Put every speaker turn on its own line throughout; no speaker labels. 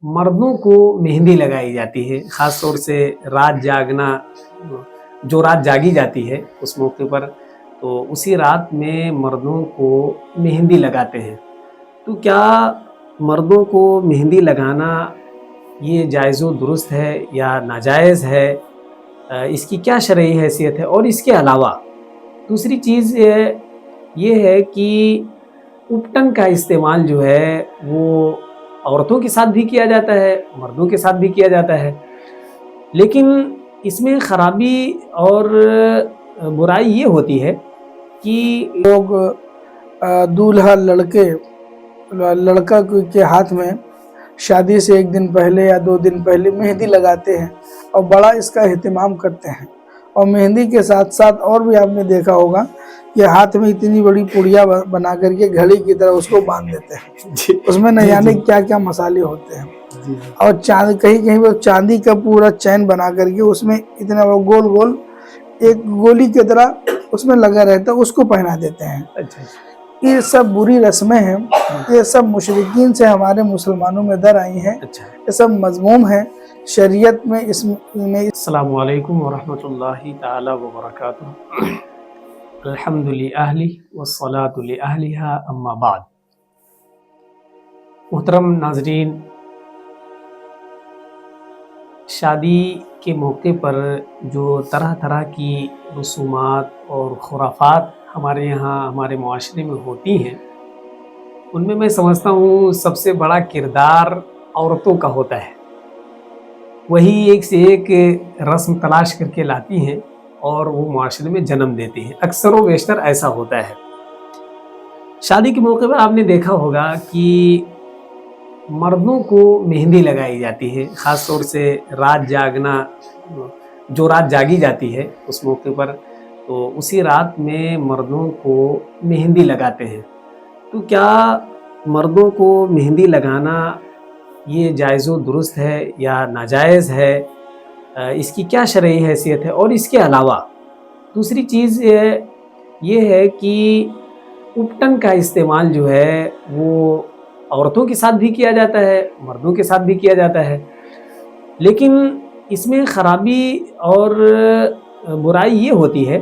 مردوں کو مہندی لگائی جاتی ہے، خاص طور سے رات جاگنا، جو رات جاگی جاتی ہے اس موقع پر، تو اسی رات میں مردوں کو مہندی لگاتے ہیں۔ تو کیا مردوں کو مہندی لگانا یہ جائز و درست ہے یا ناجائز ہے؟ اس کی کیا شرعی حیثیت ہے؟ اور اس کے علاوہ دوسری چیز یہ ہے کہ اپٹن کا استعمال جو ہے وہ عورتوں کے ساتھ بھی کیا جاتا ہے، مردوں کے ساتھ بھی کیا جاتا ہے، لیکن اس میں خرابی اور برائی یہ ہوتی ہے کہ
لوگ دولہا لڑکا کے ہاتھ میں شادی سے ایک دن پہلے یا 2 دن پہلے مہندی لگاتے ہیں اور بڑا اس کا اہتمام کرتے ہیں، اور مہندی کے ساتھ ساتھ اور بھی آپ نے دیکھا ہوگا کہ ہاتھ میں اتنی بڑی پڑیا بنا کر کے گھڑی کی طرح اس کو باندھ دیتے ہیں، اس میں نہ جانے کیا کیا مسالے ہوتے ہیں، اور کہیں کہیں وہ چاندی کا پورا چین بنا کر کے اس میں اتنا وہ گول گول ایک گولی کی طرح اس میں لگا رہتا ہے، اس کو پہنا دیتے ہیں۔ یہ سب بری رسمیں ہیں، یہ سب مشرکین سے ہمارے مسلمانوں میں در آئی ہیں، یہ سب مذموم ہیں شریعت میں۔
السلام علیکم ورحمۃ اللہ تعالی وبرکاتہ۔ الحمد للہ والصلاة لأہلہا اما بعد۔ محترم ناظرین، شادی کے موقع پر جو طرح طرح کی رسومات اور خرافات ہمارے یہاں ہمارے معاشرے میں ہوتی ہیں، ان میں سمجھتا ہوں سب سے بڑا کردار عورتوں کا ہوتا ہے۔ وہی ایک سے ایک رسم تلاش کر کے لاتی ہیں اور وہ معاشرے میں جنم دیتی ہیں، اکثر و بیشتر ایسا ہوتا ہے۔ شادی کے موقع پر آپ نے دیکھا ہوگا کہ مردوں کو مہندی لگائی جاتی ہے، خاص طور سے رات جاگنا، جو رات جاگی جاتی ہے اس موقع پر، تو اسی رات میں مردوں کو مہندی لگاتے ہیں۔ تو کیا مردوں کو مہندی لگانا یہ جائز و درست ہے یا ناجائز ہے؟ اس کی کیا شرعی حیثیت ہے؟ اور اس کے علاوہ دوسری چیز یہ ہے کہ اپٹن کا استعمال جو ہے وہ عورتوں کے ساتھ بھی کیا جاتا ہے، مردوں کے ساتھ بھی کیا جاتا ہے، لیکن اس میں خرابی اور برائی یہ ہوتی ہے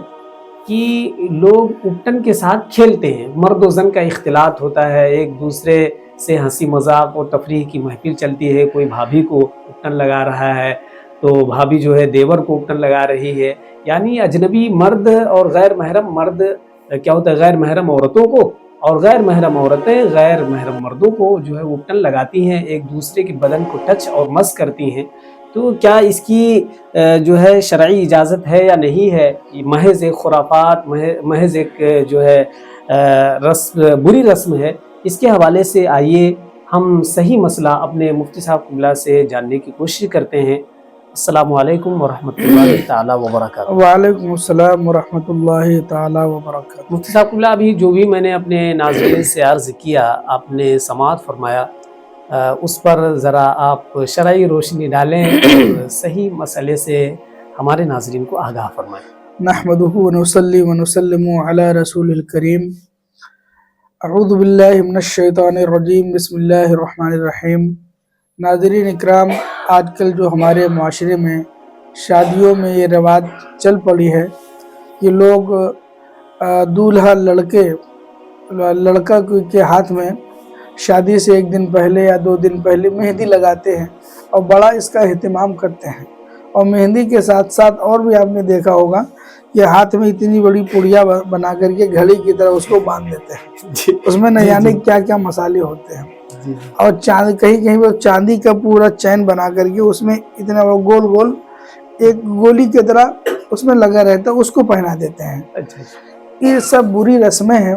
کہ لوگ اپٹن کے ساتھ کھیلتے ہیں، مرد و زن کا اختلاط ہوتا ہے، ایک دوسرے سے ہنسی مذاق اور تفریح کی محفل چلتی ہے، کوئی بھابھی کو اپٹن لگا رہا ہے تو بھابھی جو ہے دیور کو اپٹن لگا رہی ہے، یعنی اجنبی مرد اور غیر محرم مرد کیا ہوتا ہے، غیر محرم عورتوں کو، اور غیر محرم عورتیں غیر محرم مردوں کو جو ہے اپٹن لگاتی ہیں، ایک دوسرے کے بدن کو ٹچ اور مس کرتی ہیں۔ تو کیا اس کی جو ہے شرعی اجازت ہے یا نہیں ہے؟ محض ایک خرافات، محض ایک جو ہے بری رسم ہے۔ اس کے حوالے سے آئیے ہم صحیح مسئلہ اپنے مفتی صاحب قبلہ سے جاننے کی کوشش کرتے ہیں۔ السلام علیکم ورحمۃ اللہ تعالی وبرکاتہ۔
وعلیکم السلام ورحمۃ اللہ تعالی وبرکاتہ۔
مفتی صاحب قبلہ، ابھی جو بھی میں نے اپنے ناظرین سے عرض کیا، آپ نے سماعت فرمایا، اس پر ذرا آپ شرعی روشنی ڈالیں اور صحیح مسئلے سے ہمارے ناظرین کو آگاہ فرمائیں۔
نحمدہ ونصلی ونسلم علی رسول الکریم۔ اعوذ باللہ من الشیطان الرجیم، بسم اللہ الرحمن الرحیم۔ ناظرین اکرام، آج کل جو ہمارے معاشرے میں شادیوں میں یہ رواج چل پڑی ہے کہ لوگ دولہا لڑکا کے ہاتھ میں شادی سے ایک دن پہلے یا 2 دن پہلے مہندی لگاتے ہیں اور بڑا اس کا اہتمام کرتے ہیں، اور مہندی کے ساتھ ساتھ اور بھی آپ نے دیکھا ہوگا کہ ہاتھ میں اتنی بڑی پڑیا بنا کر کے گھڑی کی طرح اس کو باندھ دیتے ہیں، اس میں نہ جانے کیا کیا مسالے ہوتے ہیں، اور کہیں کہیں وہ چاندی کا پورا چین بنا کر کے اس میں اتنا وہ گول گول ایک گولی کی طرح اس میں لگا رہتا ہے، اس کو پہنا دیتے ہیں۔ یہ سب بری رسمیں ہیں،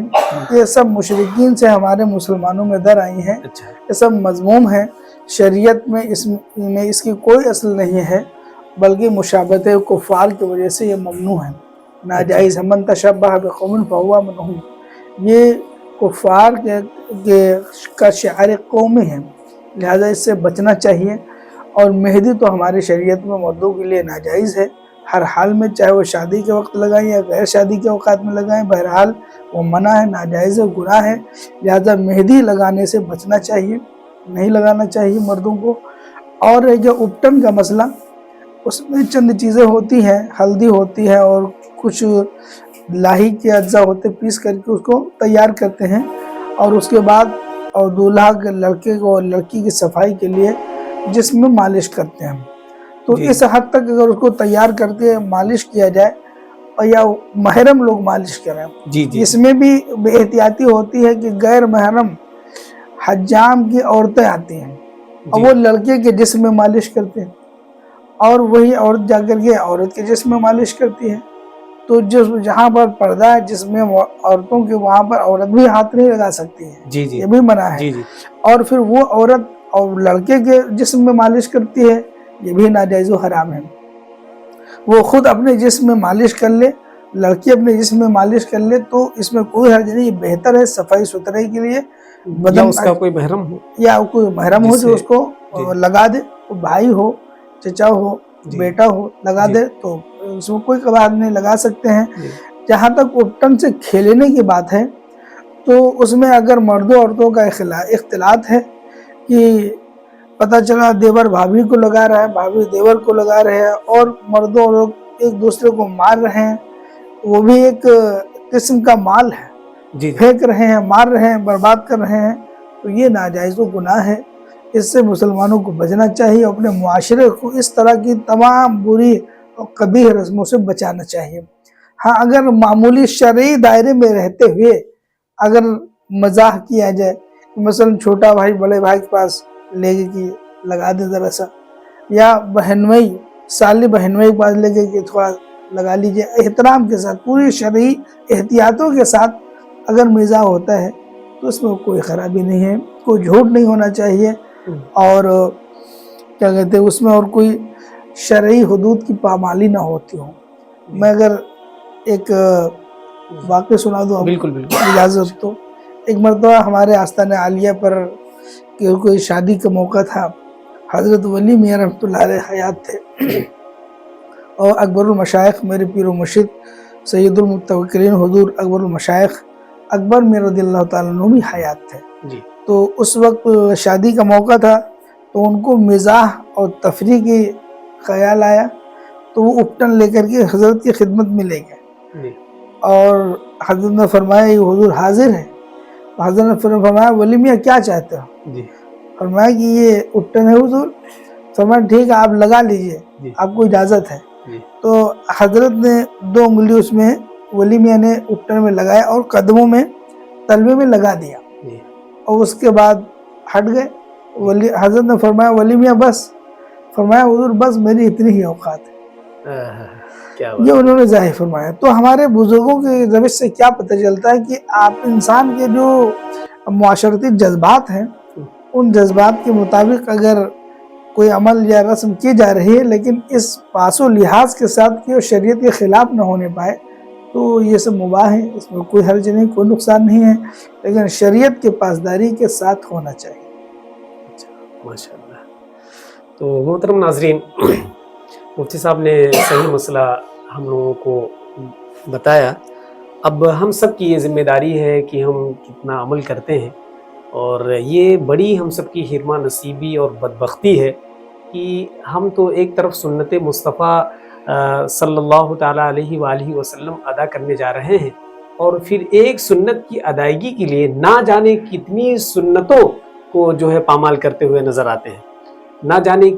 یہ سب مشرکین سے ہمارے مسلمانوں میں در آئی ہیں، یہ سب مذموم ہیں شریعت میں۔ اس کی کوئی اصل نہیں ہے، بلکہ مشابہت کفار کی وجہ سے یہ ممنوع ہے، ناجائز ہے۔ من تشبہ بقوم فہو منہم، یہ کفار کا شعار قومی ہے، لہذا اس سے بچنا چاہیے۔ اور مہندی تو ہماری شریعت میں مردوں کے لیے ناجائز ہے ہر حال میں، چاہے وہ شادی کے وقت لگائیں یا غیر شادی کے اوقات میں لگائیں، بہرحال وہ منع ہے، ناجائز ہے، گناہ ہے، لہذا مہندی لگانے سے بچنا چاہیے۔ نہیں لگانا چاہیے مردوں کو۔ اور جو اپٹن کا مسئلہ، اس میں چند چیزیں ہوتی ہیں، ہلدی ہوتی ہے اور کچھ لاہی کے اجزاء ہوتے، پیس کر کے اس کو تیار کرتے ہیں، اور اس کے بعد اور دولہا کے لڑکے کو اور لڑکی کی صفائی کے لیے جسم میں مالش کرتے ہیں۔ تو
جی
اس حد تک اگر اس کو تیار کر کے مالش کیا جائے، اور یا محرم لوگ مالش کریں،
جی جی
اس میں بھی بے احتیاطی ہوتی ہے کہ غیر محرم حجام کی عورتیں آتی ہیں اور
جی
وہ لڑکے کے جسم میں مالش کرتے ہیں، اور وہی عورت جا کر کے عورت کے جسم میں مالش کرتی ہے۔ تو جہاں پر پردہ ہے جس میں عورتوں کے، وہاں پر عورت بھی ہاتھ نہیں لگا سکتی ہے،
جی جی
یہ بھی منع ہے۔
جی جی
اور پھر وہ عورت اور لڑکے کے جسم میں مالش کرتی ہے، یہ بھی ناجائز و حرام ہے۔ وہ خود اپنے جسم میں مالش کر لے، لڑکی اپنے جسم میں مالش کر لے، تو اس میں کوئی حرج نہیں، یہ بہتر ہے صفائی ستھرائی کے لیے۔
یا اس کا کوئی محرم ہو،
یا کوئی محرم ہو
جس
جو
سے
اس کو
جی
لگا دے، وہ بھائی ہو، چچا ہو،
جی
بیٹا ہو، لگا
جی
دے تو اس میں کوئی قواعد نہیں، لگا سکتے ہیں۔
جی
جہاں تک اپٹن سے کھیلنے کی بات ہے، تو اس میں اگر مردوں عورتوں کا اختلاط ہے کہ پتہ چلا دیور بھابھی کو لگا رہا ہے، بھابھی دیور کو لگا رہے ہیں، اور مردوں لوگ ایک دوسرے کو مار رہے ہیں، وہ بھی ایک قسم کا مال ہے،
جی
پھینک رہے ہیں، مار رہے ہیں، برباد کر رہے ہیں، تو یہ ناجائز و گناہ ہے۔ اس سے مسلمانوں کو بچنا چاہیے، اپنے معاشرے کو اس طرح کی تمام بری اور قبیح رسموں سے بچانا چاہیے۔ ہاں، اگر معمولی شرعی دائرے میں رہتے ہوئے اگر مزاح کیا جائے، مثلا چھوٹا بھائی بڑے بھائی کے پاس لے گئے کہ لگا دے ذرا سا، یا بہنوئی سالی بہنوئی کے پاس لے گئے کہ تھوڑا لگا لیجئے، احترام کے ساتھ پوری شرعی احتیاطوں کے ساتھ اگر مزاح ہوتا ہے تو اس میں کوئی خرابی نہیں ہے، کوئی جھوٹ نہیں ہونا چاہیے، اور کیا کہتے ہیں اس میں اور کوئی شرعی حدود کی پامالی نہ ہوتی ہو۔ میں اگر ایک واقعہ سنا دوں
بالکل
آپ
بالکل
اجازت تو، ایک مرتبہ ہمارے آستانہ عالیہ پر کوئی شادی کا موقع تھا، حضرت ولی میاں رحمۃ اللہ علیہ حیات تھے، اور اکبر المشائخ میرے پیر و مرشد سید المتوکلین حضور اکبر المشائخ اکبر میاں رضی اللہ تعالیٰ عنہ بھی حیات تھے۔
جی
تو اس وقت شادی کا موقع تھا، تو ان کو مزاح اور تفریح کی خیال آیا، تو وہ اپٹن لے کر کے حضرت کی خدمت میں لے گئے،
جی
اور حضرت نے فرمایا یہ حضور حاضر ہے۔ حضرت نے فرمایا ولی میاں کیا چاہتے ہو؟
جی
فرمایا کہ یہ اپٹن ہے حضور۔ فرمایا ٹھیک ہے آپ لگا لیجئے،
جی
آپ کو اجازت ہے۔
جی
تو حضرت نے 2 انگلی اس میں ولی میاں نے اپٹن میں لگایا اور قدموں میں تلوے میں لگا دیا،
جی
اور اس کے بعد ہٹ گئے۔ حضرت نے فرمایا ولی میاں بس؟ فرمایا حضور بس میری اتنی ہی اوقات ہے،
کیا
یہ
بات
انہوں نے ظاہر فرمایا۔ تو ہمارے بزرگوں کے روش سے کیا پتہ چلتا ہے کہ آپ انسان کے جو معاشرتی جذبات ہیں، ان جذبات کے مطابق اگر کوئی عمل یا رسم کی جا رہی ہے، لیکن اس پاس و لحاظ کے ساتھ کہ وہ شریعت کے خلاف نہ ہونے پائے، تو یہ سب مباح ہے، اس میں کوئی حرج نہیں، کوئی نقصان نہیں ہے، لیکن شریعت کے پاسداری کے ساتھ ہونا چاہیے۔
ماشاء اللہ۔ تو محترم ناظرین، مفتی صاحب نے صحیح مسئلہ ہم لوگوں کو بتایا۔ اب ہم سب کی یہ ذمہ داری ہے کہ ہم کتنا عمل کرتے ہیں، اور یہ بڑی ہم سب کی حرمہ نصیبی اور بدبختی ہے کہ ہم تو ایک طرف سنت مصطفیٰ صلی اللہ تعالیٰ علیہ وآلہ وسلم ادا کرنے جا رہے ہیں، اور پھر ایک سنت کی ادائیگی کے لیے نہ جانے کتنی سنتوں کو جو ہے پامال کرتے ہوئے نظر آتے ہیں، نہ جانے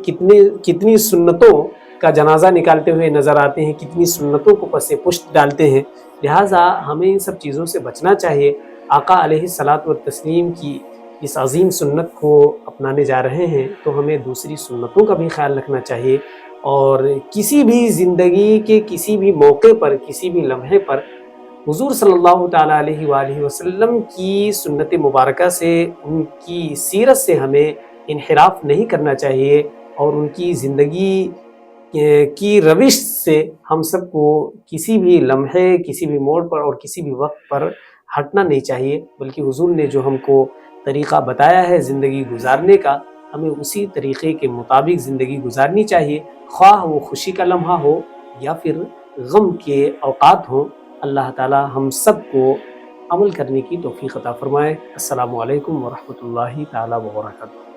کتنی سنتوں کا جنازہ نکالتے ہوئے نظر آتے ہیں، کتنی سنتوں کو پس پشت ڈالتے ہیں۔ لہٰذا ہمیں ان سب چیزوں سے بچنا چاہیے۔ آقا علیہ الصلاۃ والتسلیم کی اس عظیم سنت کو اپنانے جا رہے ہیں، تو ہمیں دوسری سنتوں کا بھی خیال رکھنا چاہیے، اور کسی بھی زندگی کے کسی بھی موقع پر، کسی بھی لمحے پر حضور صلی اللہ تعالیٰ علیہ وآلہ وسلم کی سنت مبارکہ سے، ان کی سیرت سے ہمیں انحراف نہیں کرنا چاہیے، اور ان کی زندگی کی روش سے ہم سب کو کسی بھی لمحے، کسی بھی موڑ پر اور کسی بھی وقت پر ہٹنا نہیں چاہیے، بلکہ حضور نے جو ہم کو طریقہ بتایا ہے زندگی گزارنے کا، ہمیں اسی طریقے کے مطابق زندگی گزارنی چاہیے، خواہ وہ خوشی کا لمحہ ہو یا پھر غم کے اوقات ہوں۔ اللہ تعالی ہم سب کو عمل کرنے کی توفیق عطا فرمائے۔ السلام علیکم ورحمۃ اللہ تعالی وبرکاتہ۔